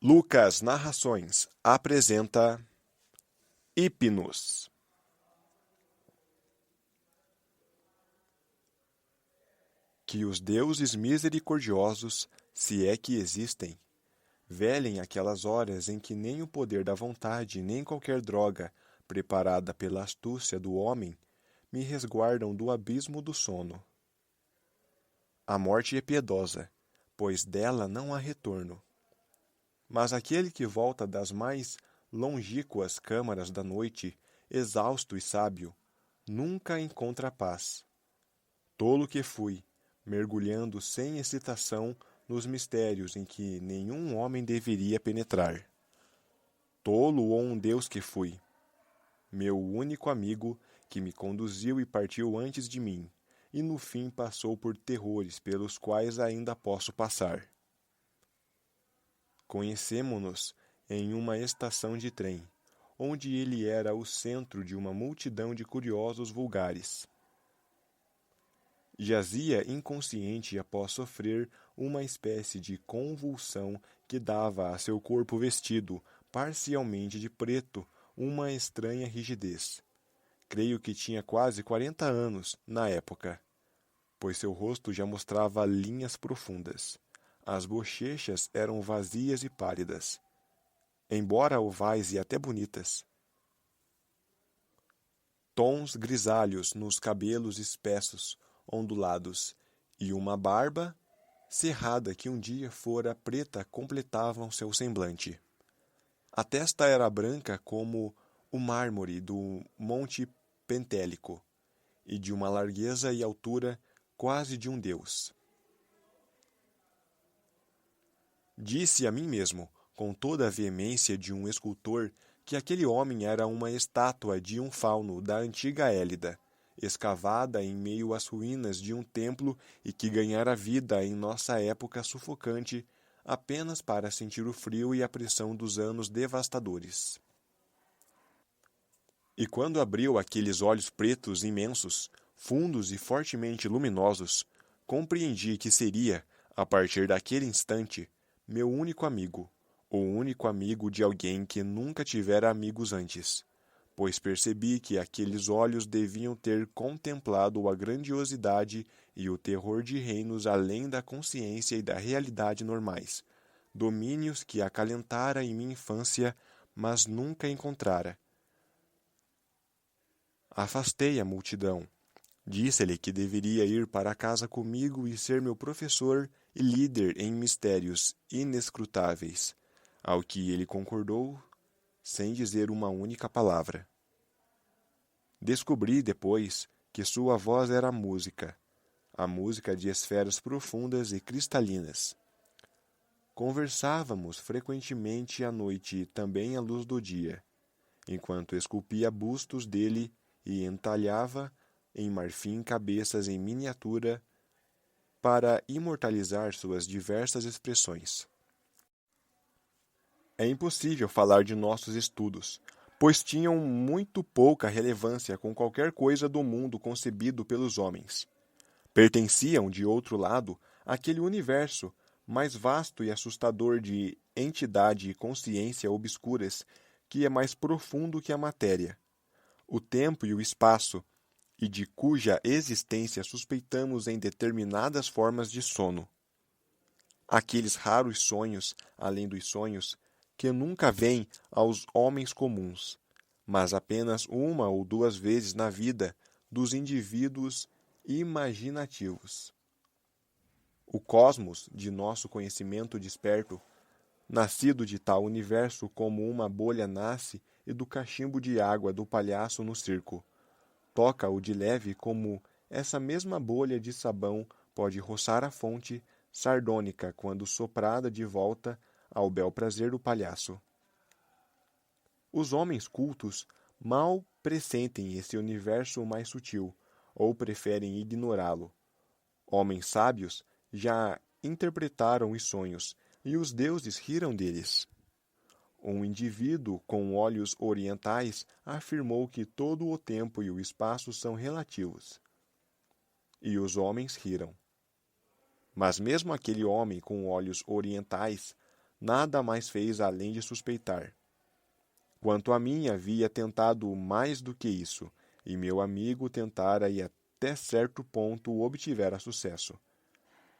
Lucas Narrações apresenta Hipnos. Que os deuses misericordiosos, se é que existem, velem aquelas horas em que nem o poder da vontade, nem qualquer droga, preparada pela astúcia do homem, me resguardam do abismo do sono. A morte é piedosa, pois dela não há retorno. Mas aquele que volta das mais longínquas câmaras da noite, exausto e sábio, nunca encontra paz. Tolo que fui, mergulhando sem excitação nos mistérios em que nenhum homem deveria penetrar. Tolo ou um Deus que fui, meu único amigo que me conduziu e partiu antes de mim, e no fim passou por terrores pelos quais ainda posso passar. Conhecemo-nos em uma estação de trem, onde ele era o centro de uma multidão de curiosos vulgares. Jazia inconsciente após sofrer uma espécie de convulsão que dava a seu corpo vestido, parcialmente de preto, uma estranha rigidez. Creio que tinha quase 40 anos na época, pois seu rosto já mostrava linhas profundas. As bochechas eram vazias e pálidas, embora ovais e até bonitas. Tons grisalhos nos cabelos espessos, ondulados, e uma barba cerrada que um dia fora preta completavam seu semblante. A testa era branca como o mármore do Monte Pentélico, e de uma largueza e altura quase de um deus. Disse a mim mesmo, com toda a veemência de um escultor, que aquele homem era uma estátua de um fauno da antiga Hélida, escavada em meio às ruínas de um templo e que ganhara vida em nossa época sufocante apenas para sentir o frio e a pressão dos anos devastadores. E quando abriu aqueles olhos pretos imensos, fundos e fortemente luminosos, compreendi que seria, a partir daquele instante, meu único amigo, o único amigo de alguém que nunca tivera amigos antes, pois percebi que aqueles olhos deviam ter contemplado a grandiosidade e o terror de reinos além da consciência e da realidade normais, domínios que acalentara em minha infância, mas nunca encontrara. Afastei a multidão. Disse-lhe que deveria ir para casa comigo e ser meu professor e líder em mistérios inescrutáveis, ao que ele concordou sem dizer uma única palavra. Descobri depois que sua voz era a música de esferas profundas e cristalinas. Conversávamos frequentemente à noite e também à luz do dia, enquanto esculpia bustos dele e entalhava em marfim cabeças em miniatura para imortalizar suas diversas expressões. É impossível falar de nossos estudos, pois tinham muito pouca relevância com qualquer coisa do mundo concebido pelos homens. Pertenciam, de outro lado, àquele universo mais vasto e assustador de entidade e consciência obscuras que é mais profundo que a matéria, o tempo e o espaço, e de cuja existência suspeitamos em determinadas formas de sono. Aqueles raros sonhos, além dos sonhos, que nunca vêm aos homens comuns, mas apenas uma ou duas vezes na vida dos indivíduos imaginativos. O cosmos de nosso conhecimento desperto, nascido de tal universo como uma bolha nasce e do cachimbo de água do palhaço no circo, toca-o de leve como essa mesma bolha de sabão pode roçar a fonte sardônica quando soprada de volta ao bel prazer do palhaço. Os homens cultos mal pressentem esse universo mais sutil, ou preferem ignorá-lo. Homens sábios já interpretaram os sonhos, e os deuses riram deles. Um indivíduo com olhos orientais afirmou que todo o tempo e o espaço são relativos. E os homens riram. Mas mesmo aquele homem com olhos orientais nada mais fez além de suspeitar. Quanto a mim, havia tentado mais do que isso, e meu amigo tentara e até certo ponto obtivera sucesso.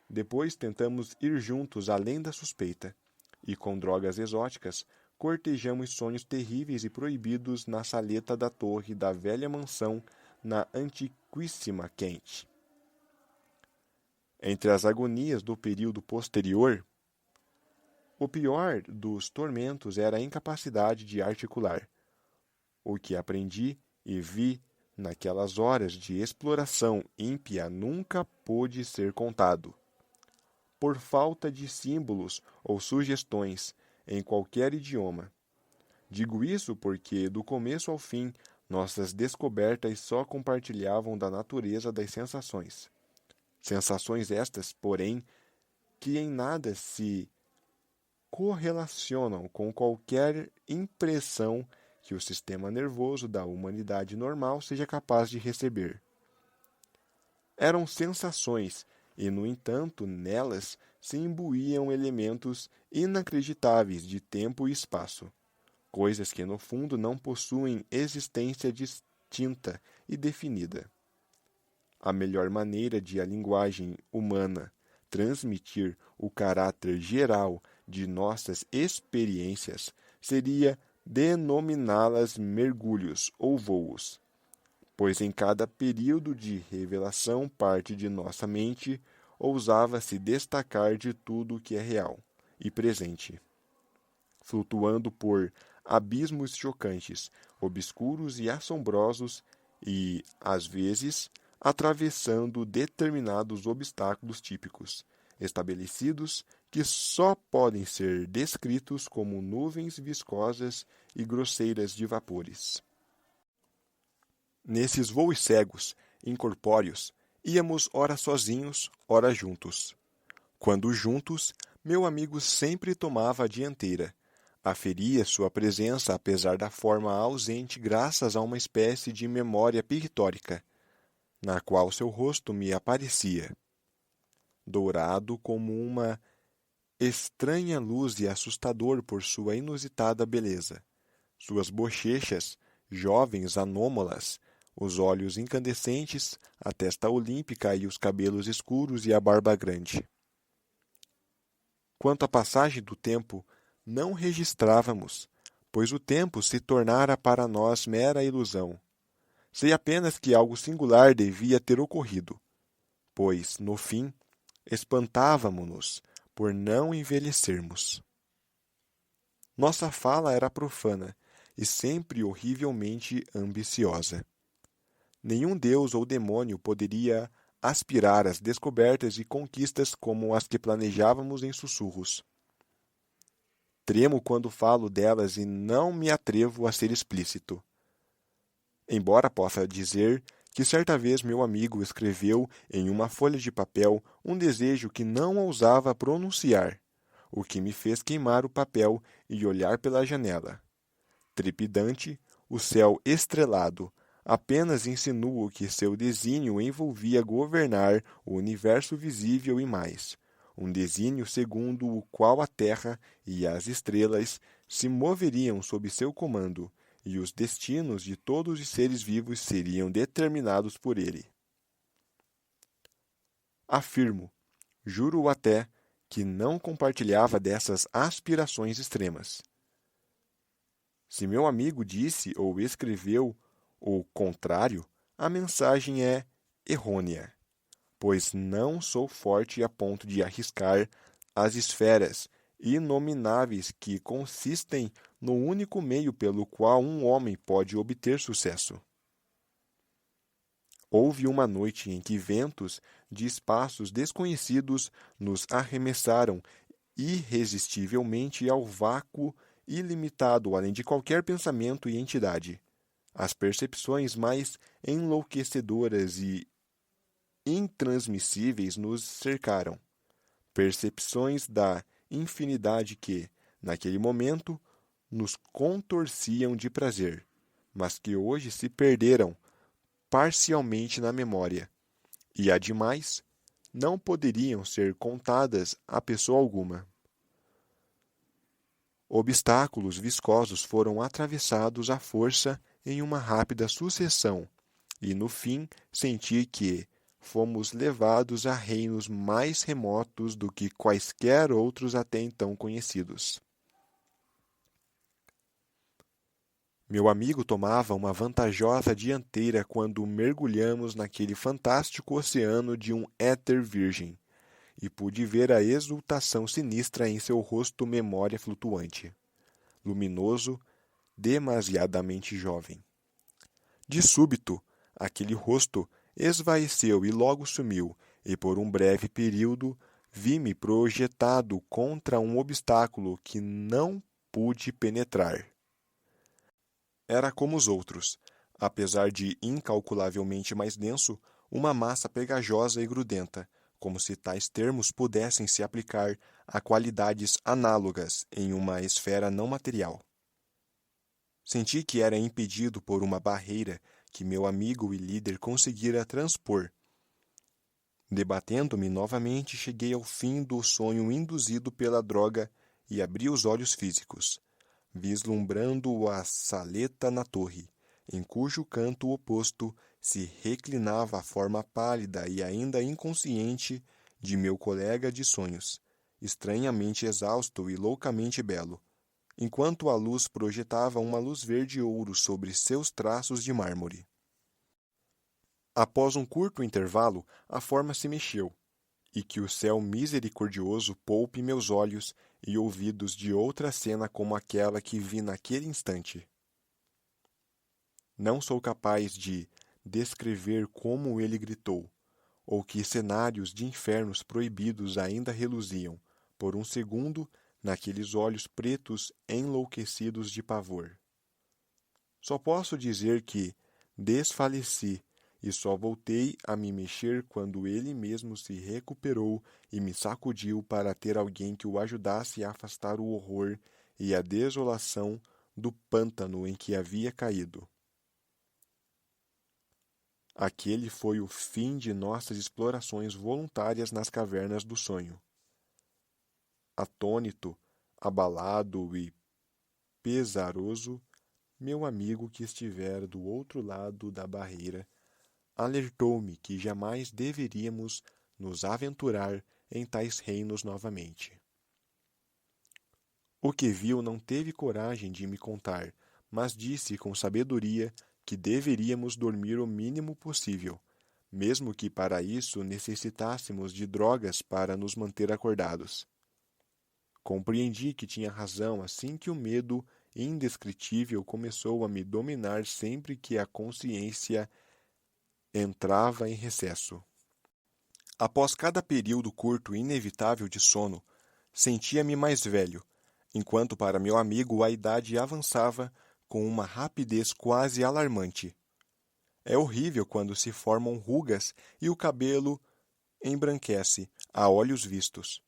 Depois tentamos ir juntos além da suspeita, e com drogas exóticas, cortejamos sonhos terríveis e proibidos na saleta da torre da velha mansão na antiquíssima Kent. Entre as agonias do período posterior, o pior dos tormentos era a incapacidade de articular. O que aprendi e vi naquelas horas de exploração ímpia nunca pôde ser contado. Por falta de símbolos ou sugestões em qualquer idioma. Digo isso porque, do começo ao fim, nossas descobertas só compartilhavam da natureza das sensações. Sensações estas, porém, que em nada se correlacionam com qualquer impressão que o sistema nervoso da humanidade normal seja capaz de receber. Eram sensações, e, no entanto, nelas se imbuíam elementos inacreditáveis de tempo e espaço, coisas que, no fundo, não possuem existência distinta e definida. A melhor maneira de a linguagem humana transmitir o caráter geral de nossas experiências seria denominá-las mergulhos ou voos, pois em cada período de revelação parte de nossa mente ousava se destacar de tudo o que é real e presente, flutuando por abismos chocantes, obscuros e assombrosos e, às vezes, atravessando determinados obstáculos típicos, estabelecidos, que só podem ser descritos como nuvens viscosas e grosseiras de vapores. Nesses voos cegos, incorpóreos, íamos ora sozinhos, ora juntos. Quando juntos, meu amigo sempre tomava a dianteira. Aferia sua presença apesar da forma ausente graças a uma espécie de memória pictórica, na qual seu rosto me aparecia, dourado como uma estranha luz e assustador por sua inusitada beleza. Suas bochechas, jovens anômalas, os olhos incandescentes, a testa olímpica e os cabelos escuros e a barba grande. Quanto à passagem do tempo, não registrávamos, pois o tempo se tornara para nós mera ilusão. Sei apenas que algo singular devia ter ocorrido, pois, no fim, espantávamo-nos por não envelhecermos. Nossa fala era profana e sempre horrivelmente ambiciosa. Nenhum deus ou demônio poderia aspirar às descobertas e conquistas como as que planejávamos em sussurros. Tremo quando falo delas e não me atrevo a ser explícito. Embora possa dizer que certa vez meu amigo escreveu em uma folha de papel um desejo que não ousava pronunciar, o que me fez queimar o papel e olhar pela janela. Trepidante, o céu estrelado, apenas insinuo que seu desígnio envolvia governar o universo visível e mais, um desígnio segundo o qual a terra e as estrelas se moveriam sob seu comando, e os destinos de todos os seres vivos seriam determinados por ele. Afirmo, juro até, que não compartilhava dessas aspirações extremas. Se meu amigo disse ou escreveu o contrário, a mensagem é errônea, pois não sou forte a ponto de arriscar as esferas inomináveis que consistem no único meio pelo qual um homem pode obter sucesso. Houve uma noite em que ventos de espaços desconhecidos nos arremessaram irresistivelmente ao vácuo ilimitado além de qualquer pensamento e entidade. As percepções mais enlouquecedoras e intransmissíveis nos cercaram. Percepções da infinidade que, naquele momento, nos contorciam de prazer, mas que hoje se perderam parcialmente na memória, e, ademais, não poderiam ser contadas a pessoa alguma. Obstáculos viscosos foram atravessados à força em uma rápida sucessão, e no fim senti que fomos levados a reinos mais remotos do que quaisquer outros até então conhecidos. Meu amigo tomava uma vantajosa dianteira quando mergulhamos naquele fantástico oceano de um éter virgem, e pude ver a exultação sinistra em seu rosto memória flutuante, luminoso, demasiadamente jovem. De súbito, aquele rosto esvaeceu e logo sumiu, e por um breve período vi-me projetado contra um obstáculo que não pude penetrar. Era como os outros, apesar de incalculavelmente mais denso, uma massa pegajosa e grudenta, como se tais termos pudessem se aplicar a qualidades análogas em uma esfera não material. Senti que era impedido por uma barreira que meu amigo e líder conseguira transpor. Debatendo-me novamente, cheguei ao fim do sonho induzido pela droga e abri os olhos físicos, vislumbrando a saleta na torre, em cujo canto oposto se reclinava a forma pálida e ainda inconsciente de meu colega de sonhos, estranhamente exausto e loucamente belo, enquanto a luz projetava uma luz verde-ouro sobre seus traços de mármore. Após um curto intervalo, a forma se mexeu, e que o céu misericordioso poupe meus olhos e ouvidos de outra cena como aquela que vi naquele instante. Não sou capaz de descrever como ele gritou, ou que cenários de infernos proibidos ainda reluziam, por um segundo, naqueles olhos pretos enlouquecidos de pavor. Só posso dizer que desfaleci e só voltei a me mexer quando ele mesmo se recuperou e me sacudiu para ter alguém que o ajudasse a afastar o horror e a desolação do pântano em que havia caído. Aquele foi o fim de nossas explorações voluntárias nas cavernas do sonho. Atônito, abalado e pesaroso, meu amigo que estivera do outro lado da barreira alertou-me que jamais deveríamos nos aventurar em tais reinos novamente. O que viu não teve coragem de me contar, mas disse com sabedoria que deveríamos dormir o mínimo possível, mesmo que para isso necessitássemos de drogas para nos manter acordados. Compreendi que tinha razão assim que o medo indescritível começou a me dominar sempre que a consciência entrava em recesso. Após cada período curto e inevitável de sono, sentia-me mais velho, enquanto para meu amigo a idade avançava com uma rapidez quase alarmante. É horrível quando se formam rugas e o cabelo embranquece a olhos vistos.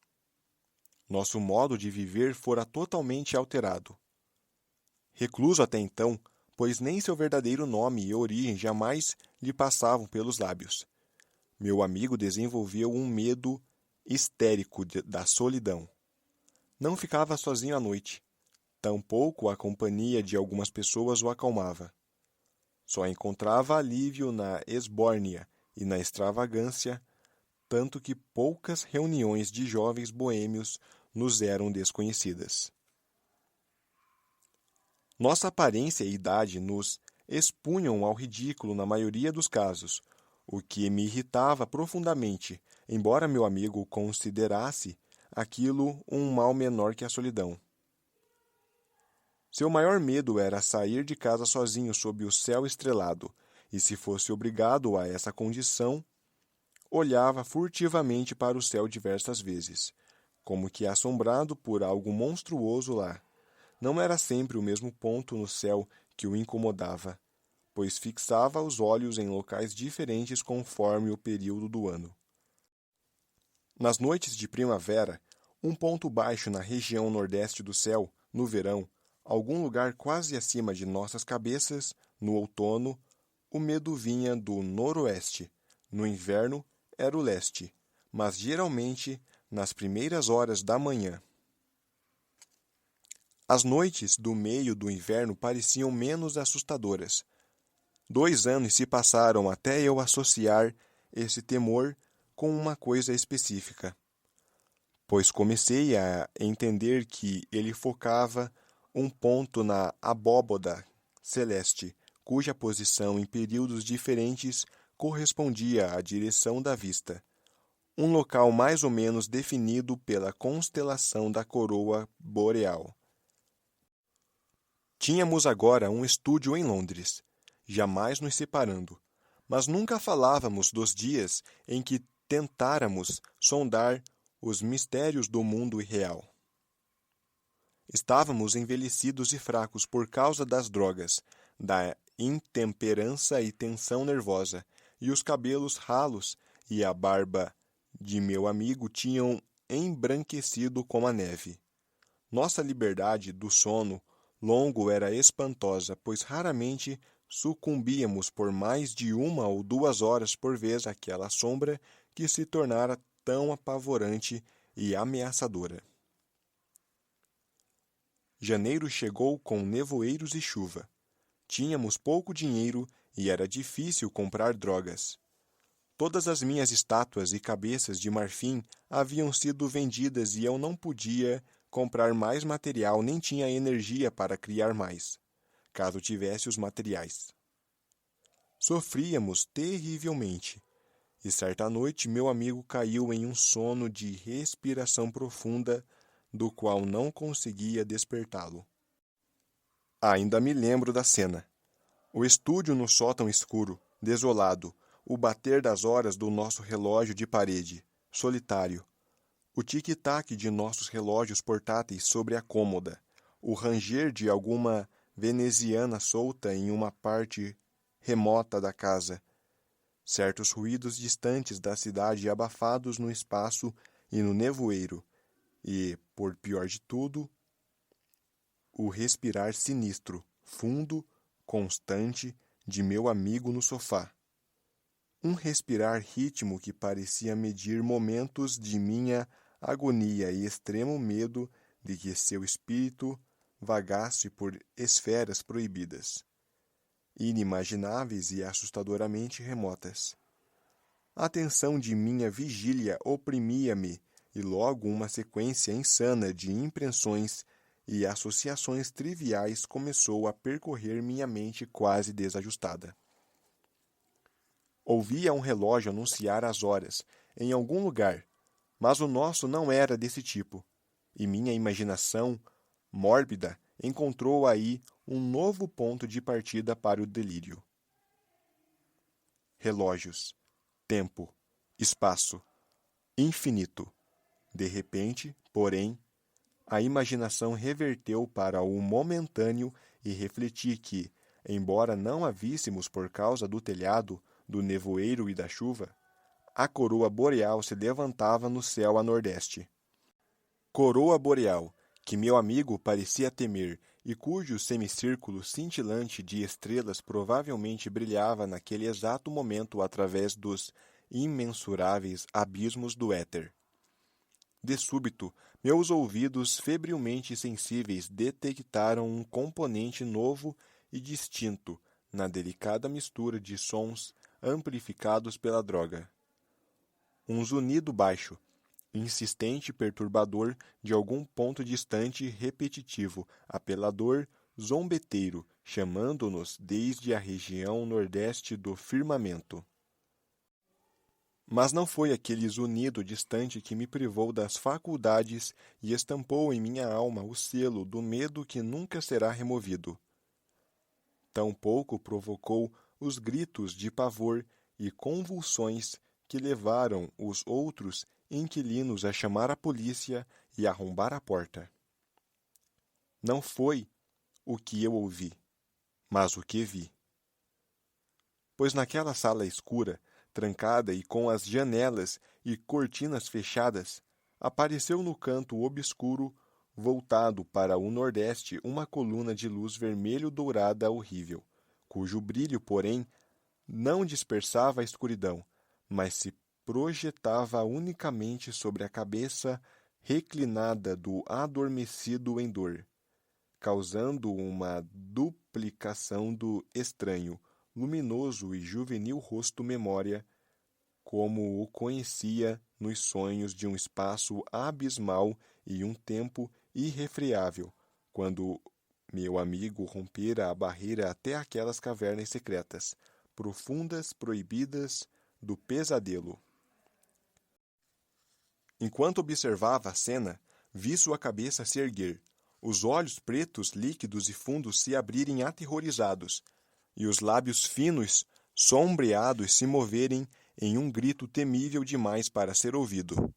Nosso modo de viver fora totalmente alterado. Recluso até então, pois nem seu verdadeiro nome e origem jamais lhe passavam pelos lábios. Meu amigo desenvolveu um medo histérico da solidão. Não ficava sozinho à noite. Tampouco a companhia de algumas pessoas o acalmava. Só encontrava alívio na esbórnia e na extravagância, tanto que poucas reuniões de jovens boêmios nos eram desconhecidas. Nossa aparência e idade nos expunham ao ridículo na maioria dos casos, o que me irritava profundamente, embora meu amigo considerasse aquilo um mal menor que a solidão. Seu maior medo era sair de casa sozinho sob o céu estrelado, e se fosse obrigado a essa condição, olhava furtivamente para o céu diversas vezes, como que assombrado por algo monstruoso lá. Não era sempre o mesmo ponto no céu que o incomodava, pois fixava os olhos em locais diferentes conforme o período do ano. Nas noites de primavera, um ponto baixo na região nordeste do céu, no verão, algum lugar quase acima de nossas cabeças, no outono, o medo vinha do noroeste, no inverno era o leste, mas geralmente nas primeiras horas da manhã. As noites do meio do inverno pareciam menos assustadoras. 2 anos se passaram até eu associar esse temor com uma coisa específica, pois comecei a entender que ele focava um ponto na abóboda celeste, cuja posição em períodos diferentes correspondia à direção da vista, um local mais ou menos definido pela constelação da coroa boreal. Tínhamos agora um estúdio em Londres, jamais nos separando, mas nunca falávamos dos dias em que tentáramos sondar os mistérios do mundo irreal. Estávamos envelhecidos e fracos por causa das drogas, da intemperança e tensão nervosa, e os cabelos ralos e a barba de meu amigo tinham embranquecido como a neve. Nossa liberdade do sono longo era espantosa, pois raramente sucumbíamos por mais de 1 ou 2 horas por vez àquela sombra que se tornara tão apavorante e ameaçadora. Janeiro chegou com nevoeiros e chuva. Tínhamos pouco dinheiro e era difícil comprar drogas. Todas as minhas estátuas e cabeças de marfim haviam sido vendidas e eu não podia comprar mais material nem tinha energia para criar mais, caso tivesse os materiais. Sofríamos terrivelmente, e certa noite meu amigo caiu em um sono de respiração profunda, do qual não conseguia despertá-lo. Ainda me lembro da cena. O estúdio no sótão escuro, desolado, o bater das horas do nosso relógio de parede, solitário, o tic-tac de nossos relógios portáteis sobre a cômoda, o ranger de alguma veneziana solta em uma parte remota da casa, certos ruídos distantes da cidade abafados no espaço e no nevoeiro, e, por pior de tudo, o respirar sinistro, fundo, constante, de meu amigo no sofá. Um respirar ritmo que parecia medir momentos de minha agonia e extremo medo de que seu espírito vagasse por esferas proibidas, inimagináveis e assustadoramente remotas. A tensão de minha vigília oprimia-me e logo uma sequência insana de impressões e associações triviais começou a percorrer minha mente quase desajustada. Ouvia um relógio anunciar as horas, em algum lugar, mas o nosso não era desse tipo, e minha imaginação, mórbida, encontrou aí um novo ponto de partida para o delírio. Relógios, tempo, espaço, infinito. De repente, porém, a imaginação reverteu para o momentâneo e refleti que, embora não a víssemos por causa do telhado, do nevoeiro e da chuva, a coroa boreal se levantava no céu a nordeste. Coroa boreal, que meu amigo parecia temer e cujo semicírculo cintilante de estrelas provavelmente brilhava naquele exato momento através dos imensuráveis abismos do éter. De súbito, meus ouvidos febrilmente sensíveis detectaram um componente novo e distinto na delicada mistura de sons amplificados pela droga. Um zunido baixo, insistente e perturbador de algum ponto distante, repetitivo, apelador, zombeteiro, chamando-nos desde a região nordeste do firmamento. Mas não foi aquele zunido distante que me privou das faculdades e estampou em minha alma o selo do medo que nunca será removido. Tampouco provocou os gritos de pavor e convulsões que levaram os outros inquilinos a chamar a polícia e arrombar a porta. Não foi o que eu ouvi, mas o que vi. Pois naquela sala escura, trancada e com as janelas e cortinas fechadas, apareceu no canto obscuro, voltado para o nordeste, uma coluna de luz vermelho-dourada horrível, cujo brilho, porém, não dispersava a escuridão, mas se projetava unicamente sobre a cabeça reclinada do adormecido em dor. causando uma duplicação do estranho, luminoso e juvenil rosto memória, como o conhecia nos sonhos de um espaço abismal e um tempo irrefreável, quando meu amigo rompera a barreira até aquelas cavernas secretas, profundas, proibidas do pesadelo. Enquanto observava a cena, vi sua cabeça se erguer, os olhos pretos, líquidos e fundos se abrirem aterrorizados, e os lábios finos, sombreados, se moverem em um grito temível demais para ser ouvido.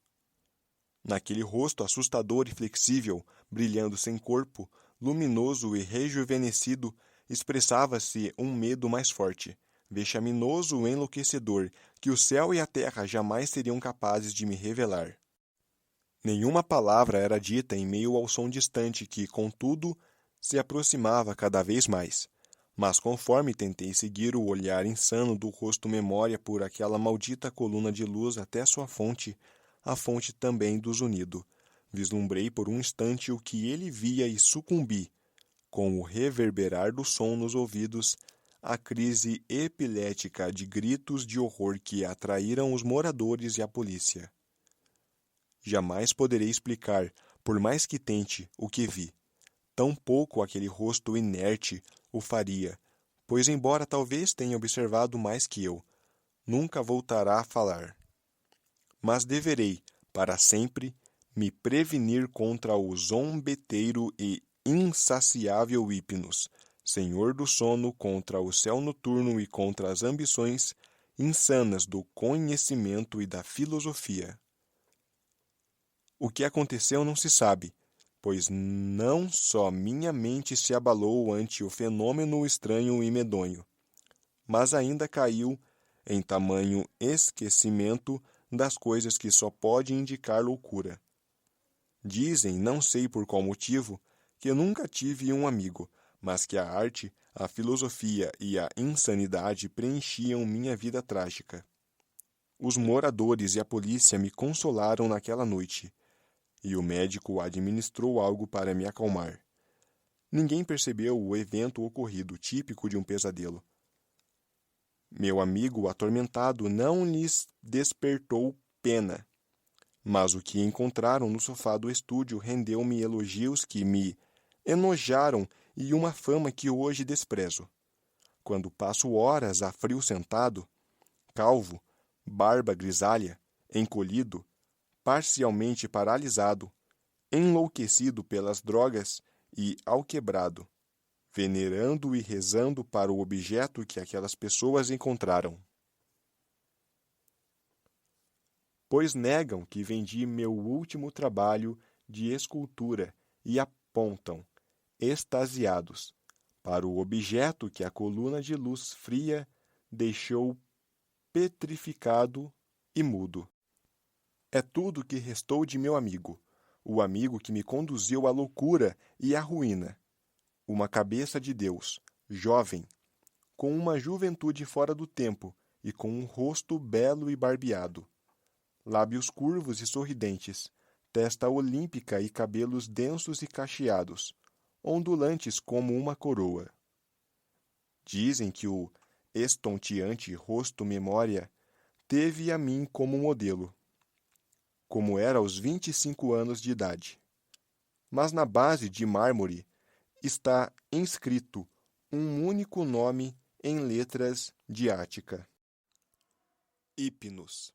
Naquele rosto assustador e flexível, brilhando sem corpo, luminoso e rejuvenescido, expressava-se um medo mais forte, vexaminoso e enlouquecedor, que o céu e a terra jamais seriam capazes de me revelar. Nenhuma palavra era dita em meio ao som distante que, contudo, se aproximava cada vez mais. Mas conforme tentei seguir o olhar insano do rosto memória por aquela maldita coluna de luz até sua fonte, a fonte também do zunido, vislumbrei por um instante o que ele via e sucumbi, com o reverberar do som nos ouvidos, à crise epilética de gritos de horror que atraíram os moradores e a polícia. Jamais poderei explicar, por mais que tente, o que vi. Tampouco aquele rosto inerte o faria, pois, embora talvez tenha observado mais que eu, nunca voltará a falar. Mas deverei, para sempre, me prevenir contra o zombeteiro e insaciável Hipnos, senhor do sono, contra o céu noturno e contra as ambições insanas do conhecimento e da filosofia. O que aconteceu não se sabe, pois não só minha mente se abalou ante o fenômeno estranho e medonho, mas ainda caiu em tamanho esquecimento das coisas que só pode indicar loucura. Dizem, não sei por qual motivo, que nunca tive um amigo, mas que a arte, a filosofia e a insanidade preenchiam minha vida trágica. Os moradores e a polícia me consolaram naquela noite, e o médico administrou algo para me acalmar. Ninguém percebeu o evento ocorrido, típico de um pesadelo. Meu amigo atormentado não lhes despertou pena, mas o que encontraram no sofá do estúdio rendeu-me elogios que me enojaram e uma fama que hoje desprezo. Quando passo horas a frio sentado, calvo, barba grisalha, encolhido, parcialmente paralisado, enlouquecido pelas drogas e alquebrado, venerando e rezando para o objeto que aquelas pessoas encontraram. Pois negam que vendi meu último trabalho de escultura e apontam, extasiados, para o objeto que a coluna de luz fria deixou petrificado e mudo. É tudo que restou de meu amigo, o amigo que me conduziu à loucura e à ruína. Uma cabeça de Deus, jovem, com uma juventude fora do tempo e com um rosto belo e barbeado. Lábios curvos e sorridentes, testa olímpica e cabelos densos e cacheados, ondulantes como uma coroa. Dizem que o estonteante rosto memória teve a mim como modelo, como era aos 25 anos de idade. Mas na base de mármore está inscrito um único nome em letras de Ática: Hipnos.